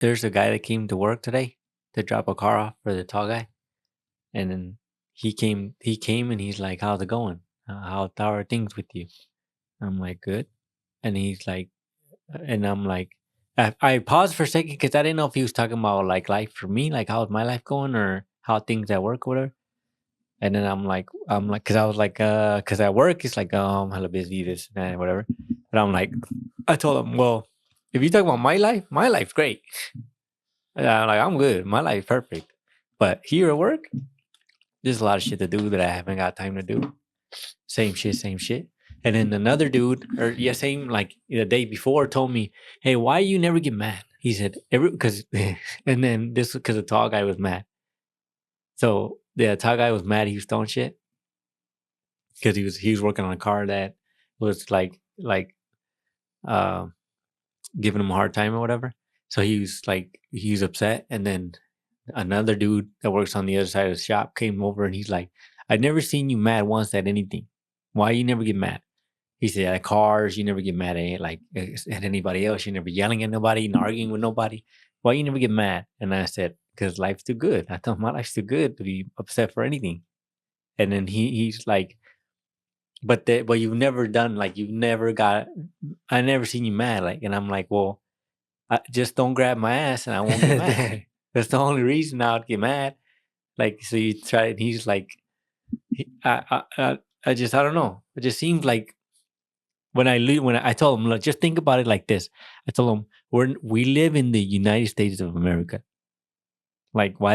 there's a guy that came to work today to drop a car off for the tall guy, and then he came and he's like, "How's it going? How are things with you?" I'm like, "Good," and he's like, and I'm like, I paused for a second because I didn't know if he was talking about like life for me, like how's my life going or how things at work or whatever. And then I'm like, because I was like, because at work it's like, I'm hella busy, this and that, whatever. But I'm like, I told him, well, if you talk about my life's great. Like I'm good, my life's perfect. But here at work, there's a lot of shit to do that I haven't got time to do. Same shit, same shit. And then another dude, or yeah, same like the day before, told me, "Hey, why you never get mad?" He said, "Every because," and then this because the tall guy was mad. So the tall guy was mad. He was throwing shit because he was working on a car that was like uh giving him a hard time or whatever. So he was upset, and then another dude that works on the other side of the shop came over and he's like, "I've never seen you mad once at anything. Why you never get mad?" He said, "At cars, you never get mad at like at anybody else. You never yelling at nobody and arguing with nobody. Why you never get mad?" And I said, "Because life's too good." I told him my life's too good to be upset for anything. And then he's like, but you've never done like you've never got. I never seen you mad like." And I'm like, "Well, I just don't grab my ass and I won't get mad. That's the only reason I would get mad." Like so you try. And he's like, I don't know. It just seems like when I told him, "Look, just think about it like this." I told him, we live in the United States of America. Like, why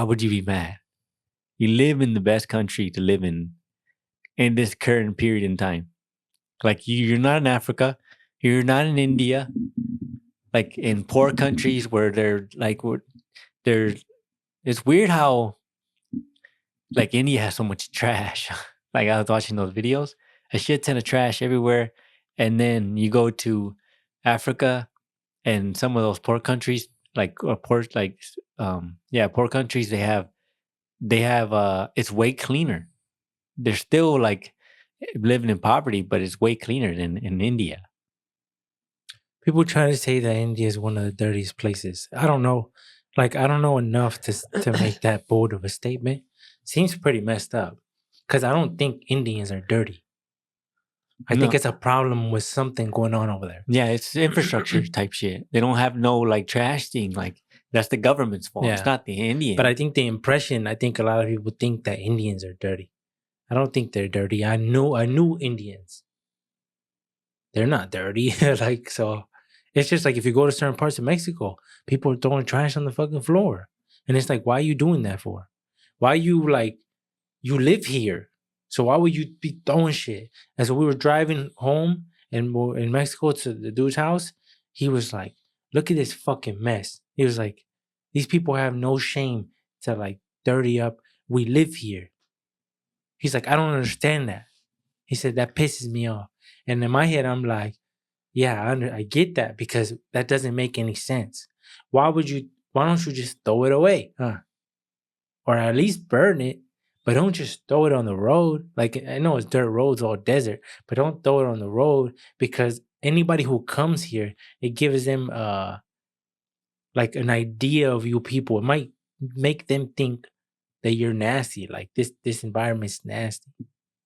would you be mad? You live in the best country to live in this current period in time. Like, you're not in Africa, you're not in India, like in poor countries where they're. It's weird how like India has so much trash. Like I was watching those videos, a shit ton of trash everywhere, and then you go to Africa and some of those poor countries, like or poor like yeah, poor countries, they have it's way cleaner. They're still like living in poverty, but it's way cleaner than in India. People try to say that India is one of the dirtiest places. I don't know. Like, I don't know enough to make that bold of a statement. Seems pretty messed up. Because I don't think Indians are dirty. I think No, it's a problem with something going on over there. yeah, it's infrastructure type shit. They don't have no like trash thing. Like that's the government's fault. It's Yeah. not the But Indian. I think I think a lot of people think that Indians are dirty. I don't think they're dirty. I knew Indians. They're not dirty. Like, so it's just like if you go to certain parts of Mexico, people are throwing trash on the fucking floor. And it's like, why are you doing that for? Why you like you live here? So why would you be throwing shit? And so we were driving home and we're in Mexico to the dude's house. He was like, look at this fucking mess. He was like, these people have no shame to like dirty up. We live here. He's like, I don't understand that. He said, that pisses me off. And in my head, I'm like, yeah, I get that because that doesn't make any sense. Why don't you just throw it away? Huh? Or at least burn it, but don't just throw it on the road. Like I know it's dirt roads, all desert, but don't throw it on the road because anybody who comes here, it gives them like an idea of you people. It might make them think that you're nasty. Like this environment's nasty.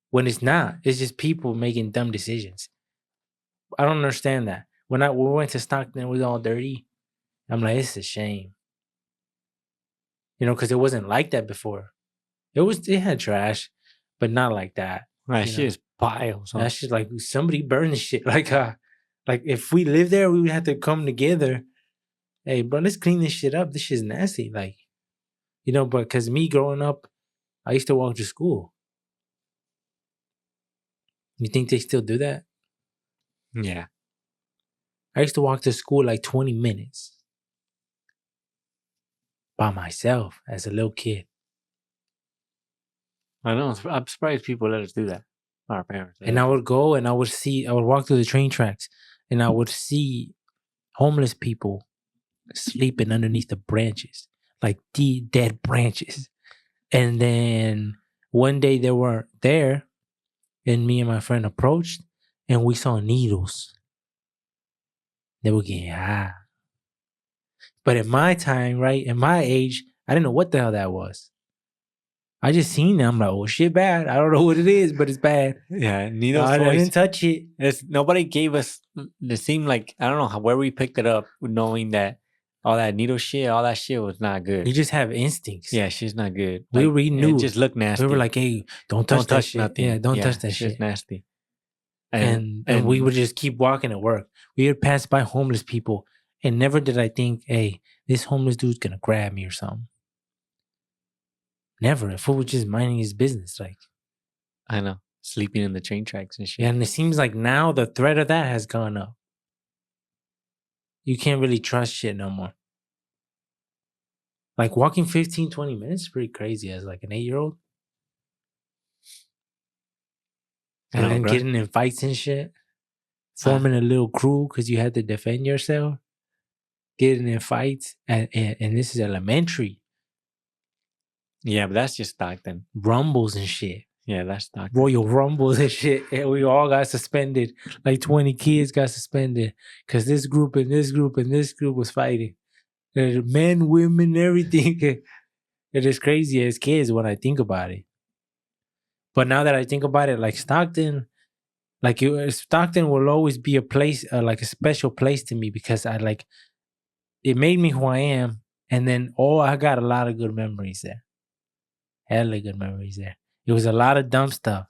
When it's not. It's just people making dumb decisions. I don't understand that. When we went to Stockton, it was all dirty. I'm like, it's a shame. Because it wasn't like that before. It had trash, but not like that. That You shit know, is piles, huh? that's just like somebody burned the shit. Like if we lived there, we would have to come together. Hey, bro, let's clean this shit up. This shit's nasty. Like, but because me growing up, I used to walk to school. You think they still do that? Yeah, I used to walk to school like 20 minutes by myself as a little kid. I know. I'm surprised people let us do that. Our parents let And us I do would go and I would walk through the train tracks and I would see homeless people sleeping underneath the branches, like the dead branches. And then one day they weren't there, and me and my friend approached, and we saw needles. They were getting high. But in my time, right, in my age, I didn't know what the hell that was. I just seen them. I'm like, oh shit, bad. I don't know what it is, but it's bad. Yeah, needles I always. didn't touch it. Nobody gave us. It seemed like I don't know where we picked it up, knowing that all that needle shit, all that shit was not good. You just have instincts. Yeah, she's not good. We Like, knew. it just looked nasty. We were like, hey, don't touch that shit. nothing. Yeah, don't touch that shit. She's nasty. And we would just keep walking to work. We would pass by homeless people, and never did I think, hey, this homeless dude's gonna grab me or something. Never. The fool was just minding his business. Like, I know, sleeping in the train tracks and shit. yeah, and it seems like now the threat of that has gone up. You can't really trust shit no more. Like walking 15, 20 minutes is pretty crazy as like an 8-year-old. And then getting in fights and shit. Forming a little crew because you had to defend yourself. Getting in fights. And this is elementary. Yeah, but that's just Stockton. Rumbles and shit. Yeah, that's Stockton. Royal Rumbles and shit. And we all got suspended. Like 20 kids got suspended. Because this group and this group and this group was fighting. Men, women, everything. It is crazy as kids when I think about it. But now that I think about it, like Stockton, Stockton will always be a place, like a special place to me because it made me who I am. And then, I got a lot of good memories there. Hella good memories there. It was a lot of dumb stuff.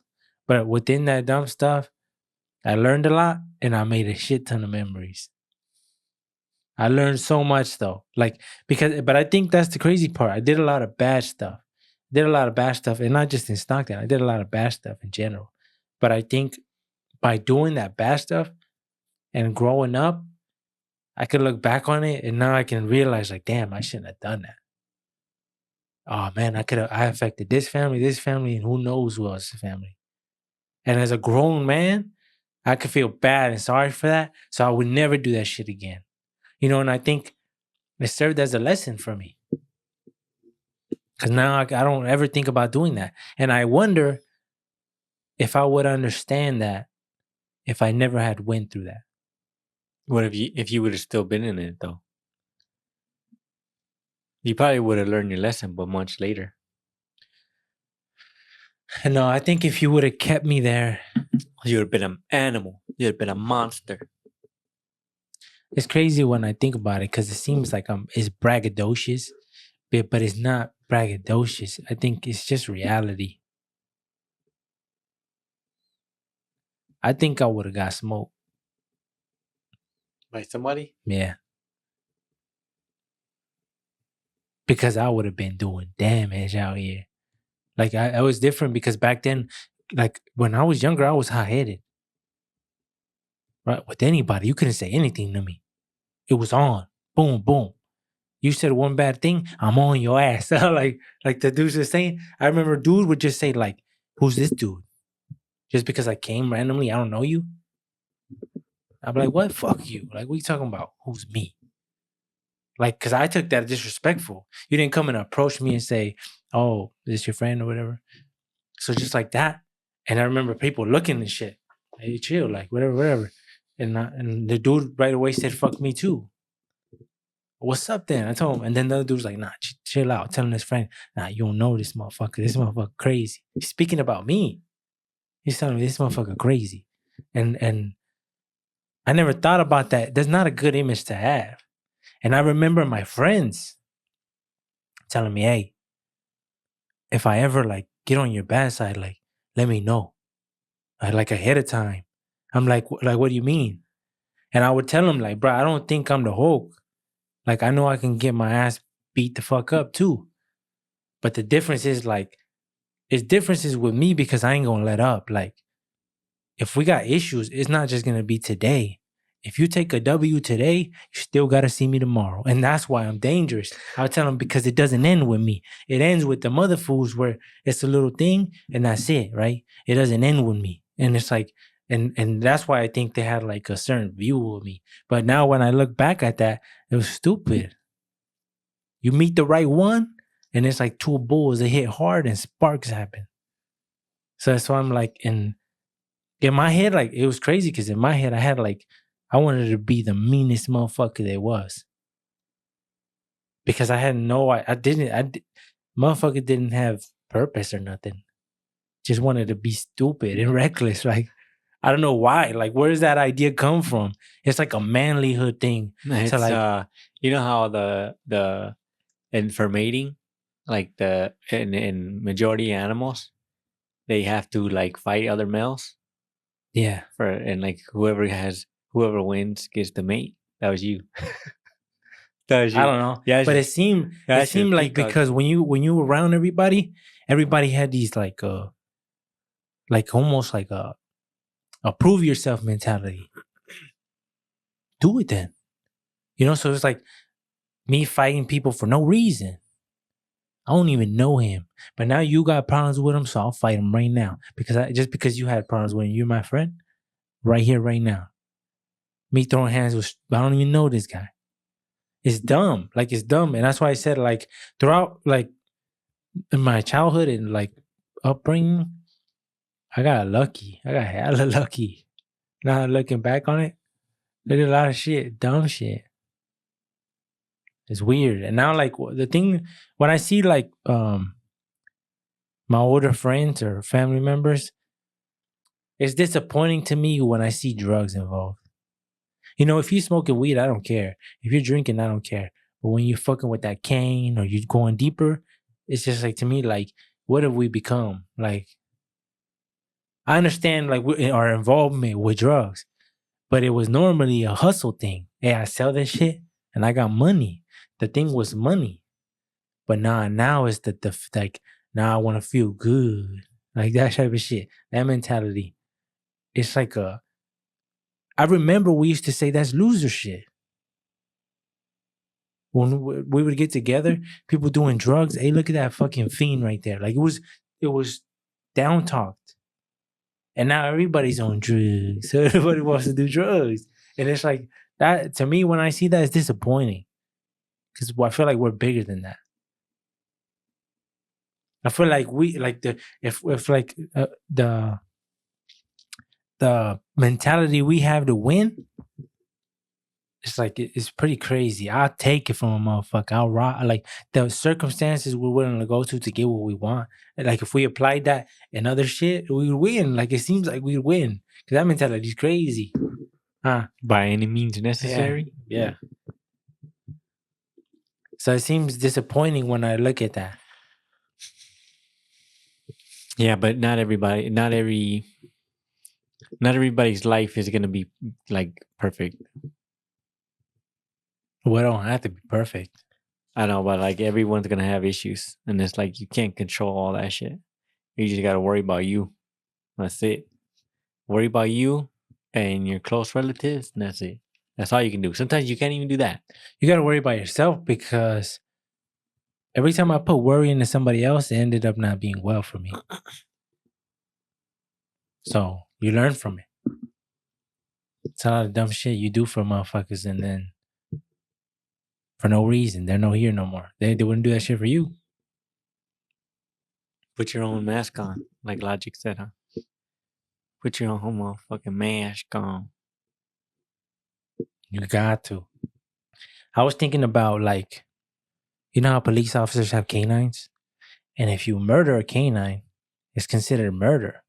But within that dumb stuff, I learned a lot and I made a shit ton of memories. I learned so much though. But I think that's the crazy part. I did a lot of bad stuff. And not just in Stockton. I did a lot of bad stuff in general. But I think by doing that bad stuff and growing up, I could look back on it and now I can realize, like, damn, I shouldn't have done that. Oh man, I affected this family, and who knows who else's family. And as a grown man, I could feel bad and sorry for that. So I would never do that shit again. And I think it served as a lesson for me. Because now I don't ever think about doing that. And I wonder if I would understand that if I never had went through that. What if you would have still been in it though? You probably would have learned your lesson, but much later. No, I think if you would have kept me there, you would have been an animal. You would have been a monster. It's crazy when I think about it because it seems like it's braggadocious, but it's not braggadocious. I think it's just reality. I think I would have got smoked. By somebody? Yeah. Because I would have been doing damage out here. Like, I was different because back then, like, when I was younger, I was hot-headed. Right? With anybody, you couldn't say anything to me. It was on. Boom, boom. You said one bad thing, I'm on your ass. like the dudes were saying. I remember dude would just say, like, who's this dude? Just because I came randomly, I don't know you. I'd be like, what? Fuck you. Like, what are you talking about? Who's me? Like, because I took that disrespectful. You didn't come and approach me and say, oh, is this your friend or whatever? So just like that. And I remember people looking and shit. Hey, chill, like, whatever. And the dude right away said, fuck me too. What's up then? I told him. And then the other dude was like, nah, chill out. Telling his friend, nah, you don't know this motherfucker. This motherfucker crazy. He's speaking about me. He's telling me this motherfucker crazy. And I never thought about that. That's not a good image to have. And I remember my friends telling me, hey, if I ever like get on your bad side, like, let me know. Like ahead of time. I'm like, what do you mean? And I would tell him, like, bro, I don't think I'm the Hulk. Like, I know I can get my ass beat the fuck up too. But the difference is, like, it's differences with me because I ain't gonna let up. Like, if we got issues, it's not just gonna be today. If you take a W today, you still gotta see me tomorrow. And that's why I'm dangerous. I'll tell them because it doesn't end with me. It ends with the mother fools where it's a little thing and that's it, right? It doesn't end with me. And it's like, and that's why I think they had like a certain view of me. But now when I look back at that, it was stupid. You meet the right one, and it's like two bulls that hit hard and sparks happen. So that's why I'm like, in my head, like, it was crazy because in my head, I had like, I wanted to be the meanest motherfucker there was. because I had no, motherfucker didn't have purpose or nothing. Just wanted to be stupid and reckless. Like, I don't know why. Like, where does that idea come from? It's like a manlyhood thing. So It's like, you know how the informating, like the in majority animals, they have to like fight other males yeah, for, and like whoever wins gets the mate. That was you. That was I you. don't know. Yeah, But yeah, it I should seemed like peacock. because when you were around everybody, everybody had these like almost like a prove yourself mentality. Do it then. So it's like me fighting people for no reason. I don't even know him. But now you got problems with him, so I'll fight him right now. Just because you had problems with him, you're my friend, right here, right now. Me throwing hands with I don't even know this guy. It's dumb. Like it's dumb. And that's why I said like throughout like in my childhood and like upbringing, I got lucky. I got hella lucky. Now looking back on it, I did a lot of shit, dumb shit. It's weird. And now like the thing when I see like my older friends or family members, it's disappointing to me when I see drugs involved. If you're smoking weed, I don't care. If you're drinking, I don't care. But when you're fucking with that cane or you're going deeper, it's just like to me, like, what have we become? Like, I understand like our involvement with drugs, but it was normally a hustle thing. Hey, I sell this shit and I got money. The thing was money. But now it's the like now I want to feel good. Like that type of shit. That mentality. It's like I remember we used to say that's loser shit. When we would get together, people doing drugs. Hey, look at that fucking fiend right there. Like it was down talked. And now everybody's on drugs. So everybody wants to do drugs. And it's like that to me, when I see that, it's disappointing. Because I feel like we're bigger than that. I feel like we like the if like the mentality we have to win, it's like it's pretty crazy. I'll take it from a motherfucker. I'll rock like the circumstances we're willing to go to get what we want. And like if we applied that in other shit, we would win. Like it seems like we'd win. Cause that mentality is crazy. Huh. By any means Yeah. necessary. Yeah. So it seems disappointing when I look at that. Yeah, but not everybody's life is gonna be like perfect. Well, it don't have to be perfect. I know, but like everyone's gonna have issues, and it's like you can't control all that shit. You just gotta worry about you. That's it. Worry about you and your close relatives, and that's it. That's all you can do. Sometimes you can't even do that. You gotta worry about yourself because every time I put worry into somebody else, it ended up not being well for me. So you learn from it. It's a lot of dumb shit you do for motherfuckers, and then for no reason, they're no here no more. They wouldn't do that shit for you. Put your own mask on, like Logic said, huh? Put your own motherfucking mask on. You got to. I was thinking about like, you know how police officers have canines, and if you murder a canine, it's considered murder,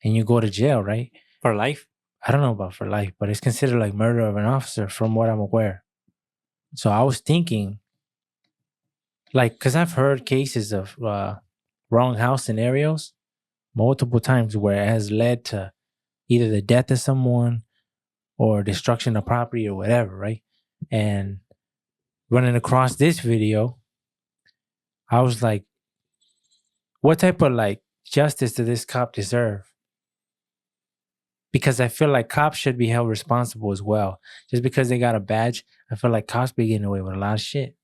and you go to jail, right? For life? I don't know about for life, but it's considered like murder of an officer, from what I'm aware. So I was thinking, like, because I've heard cases of wrong house scenarios multiple times where it has led to either the death of someone or destruction of property or whatever, right? And running across this video, I was like, what type of like justice does this cop deserve? Because I feel like cops should be held responsible as well. Just because they got a badge, I feel like cops be getting away with a lot of shit.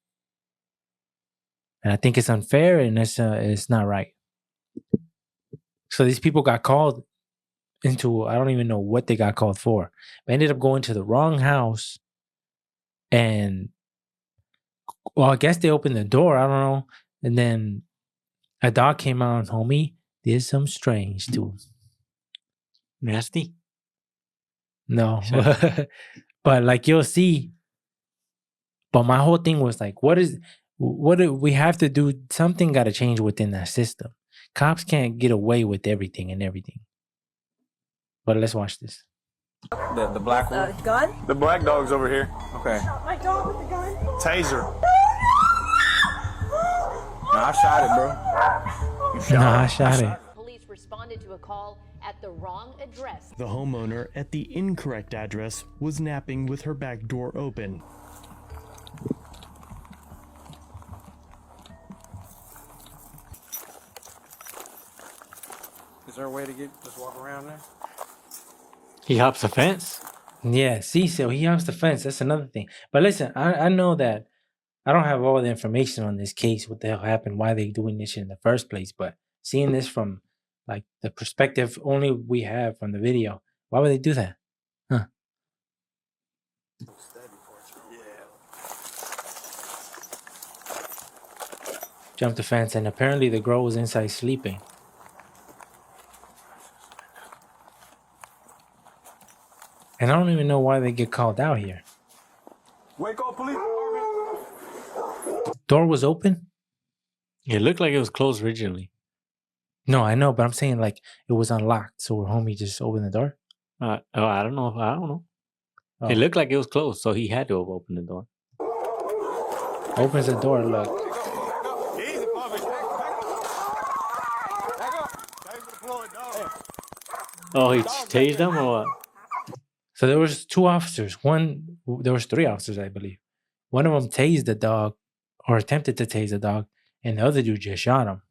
And I think it's unfair and it's not right. So these people got called into, I don't even know what they got called for. They ended up going to the wrong house and, well, I guess they opened the door. I don't know. And then a dog came out and told me there's some strange to him. Nasty? No. Sure. But like you'll see But my whole thing was like, what do we have to do? Something got to change within that system. Cops can't get away with everything and everything. But let's watch this. The black one? Gun? The black dog's over here. Okay. Shot my dog with the gun. Taser. No, I shot it, bro. You shot Nah, I it. shot it. Police responded to a call at the wrong address. The homeowner at the incorrect address was napping with her back door open. Is there a way to just walk around there? He hops the fence. Yeah, see, so he hops the fence. That's another thing. But listen, I know that I don't have all the information on this case, what the hell happened, why they doing this shit in the first place. But seeing this from like the perspective only we have from the video, why would they do that? Huh? Jumped the fence, and apparently the girl was inside sleeping. And I don't even know why they get called out here. Wake up, police department. Door was open? It looked like it was closed originally. No, I know, but I'm saying like it was unlocked, so her homie just opened the door. I don't know. I don't know. Oh. It looked like it was closed, so he had to have opened the door. Opens the door, look. Easy, puppy. Back up. Taser deployed, dog. Oh, he tased them or what? So there was two officers. There was three officers, I believe. One of them tased the dog, or attempted to tase the dog, and the other dude just shot him.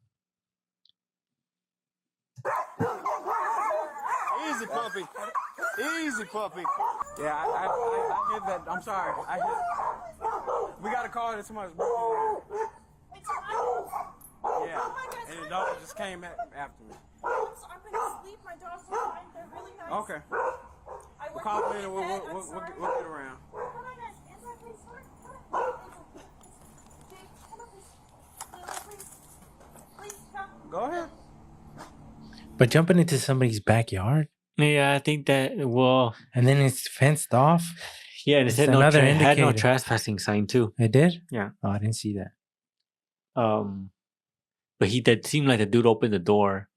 Easy, puppy. Easy, puppy. Yeah, I hit that. I'm sorry. We got a call that somebody's broken. Yeah, and the dog just came after me. I'm gonna sleep. My dogs are fine. They're really nice. Okay. We'll call later. We'll get around. Go ahead. But jumping into somebody's backyard, Yeah, I think that. Well, and then it's fenced off. yeah, and it It's said another it had no indicator. trespassing sign too. It did? Yeah. Oh, I didn't see that. But he did seem like the dude opened the door.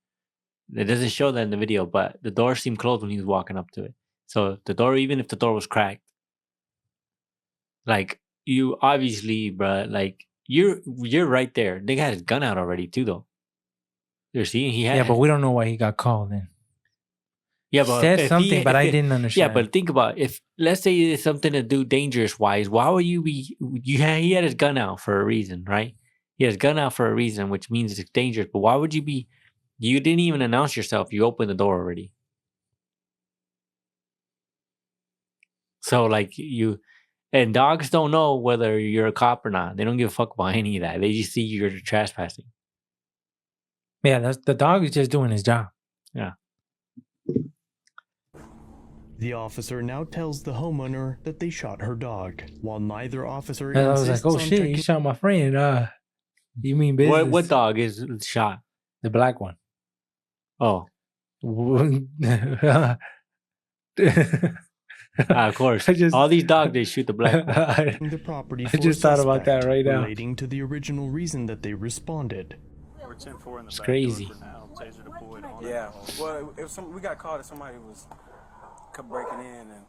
It doesn't show that in the video, but the door seemed closed when he was walking up to it. So the door, even if the door was cracked, like you obviously, bruh, like you're right there. They got his gun out already too, though. You're seeing he had. Yeah, but we don't know why he got called then. Yeah, but Said if something, but I if didn't Yeah, understand. but think about if let's say it's something to do dangerous wise, why would you be? He had his gun out for a reason, right? He has his gun out for a reason, which means it's dangerous. But why would you be? You didn't even announce yourself. You opened the door already. So like you, and dogs don't know whether you're a cop or not. They don't give a fuck about any of that. They just see you're trespassing. Yeah, the dog is just doing his job. Yeah. The officer now tells the homeowner that they shot her dog, while neither officer And I was like, insists oh on shit, you checking- shot my friend. You mean business? What dog is shot? The black one. Oh, of course. I just- All these dogs, they shoot the black one. the property I for just thought about that suspect, right now. relating to the original reason that they responded. We're 10-4 in the It's back crazy. door for now. Taser deployed on Yeah. Well, we got called that somebody was breaking in and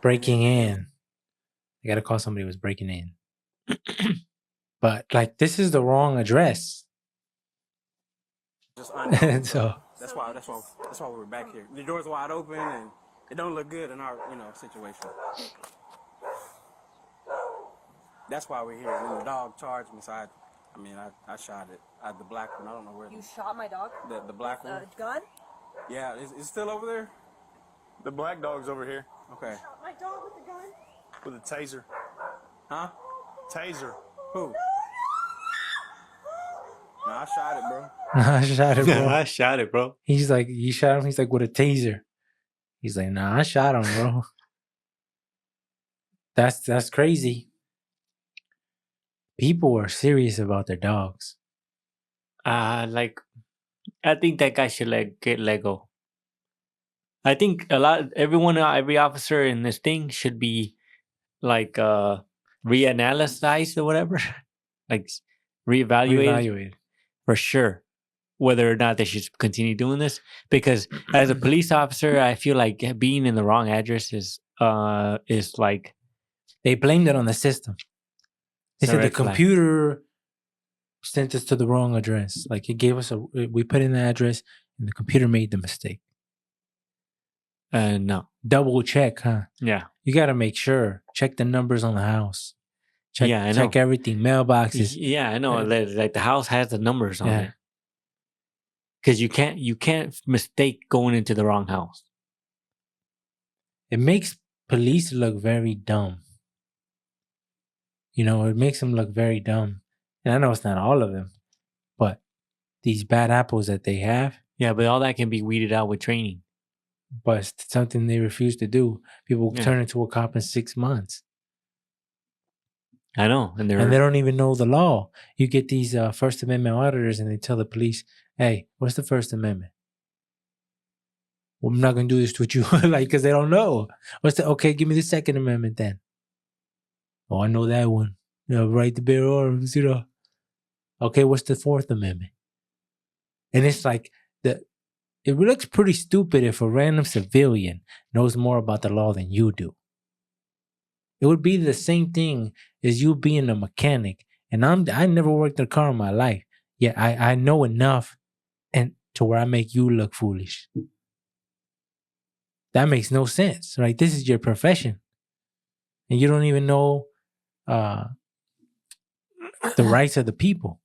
Breaking in. I gotta call somebody who was breaking in. But like, this is the wrong address. just So that's why we were back here. The door's wide open and it don't look good in our situation. That's why we're here. When the dog charged me, so I shot it. The black one. I don't know where You shot my dog? the black one. Gun? Yeah, is it still over there? The black dog's over here. Okay. Shot my dog with the gun? With a taser. Huh? Taser. Who? No, I shot it, bro. I shot him, bro. I shot it, bro. He's like, you shot him? He's like, with a taser. He's like, nah, I shot him, bro. That's crazy. People are serious about their dogs. Like, I think that guy should let go. I think every officer in this thing should be like, reanalyzed or whatever, like reevaluated Reevaluate. for sure whether or not they should continue doing this. Because as a police officer, I feel like being in the wrong address is like They blamed it on the system. They It's a said the red flag. computer sent us to the wrong address. Like it gave us we put in the address and the computer made the mistake. no, Double check, huh? yeah, You got to make sure. Check the numbers on the house. Check, Yeah, I check know. everything. Mailboxes. yeah, I know. Like the house has the numbers on Yeah. it, because you can't mistake going into the wrong house. It makes police look very dumb. You know, it makes them look very dumb. And I know it's not all of them, but these bad apples that they have, Yeah, but all that can be weeded out with training. but it's something they refuse to do. People Yeah. turn into a cop in 6 months. I know, and And they don't even know the law. You get these First Amendment auditors and they tell the police, hey, what's the First Amendment? Well, I'm not going to do this with you. Like, because they don't know. Okay, give me the Second Amendment then. Oh, I know that one. You know, right to bear arms, you know. Okay, what's the Fourth Amendment? And it's like, it looks pretty stupid if a random civilian knows more about the law than you do. It would be the same thing as you being a mechanic. And I never worked in a car in my life. Yet I know enough and to where I make you look foolish. That makes no sense, right? This is your profession. And you don't even know the rights of the people.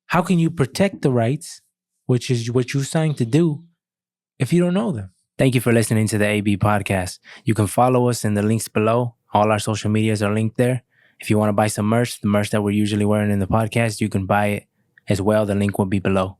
How can you protect the rights, which is what you signed to do, if you don't know them? Thank you for listening to the AB podcast. You can follow us in the links below. All our social medias are linked there. If you want to buy some merch, the merch that we're usually wearing in the podcast, you can buy it as well. The link will be below.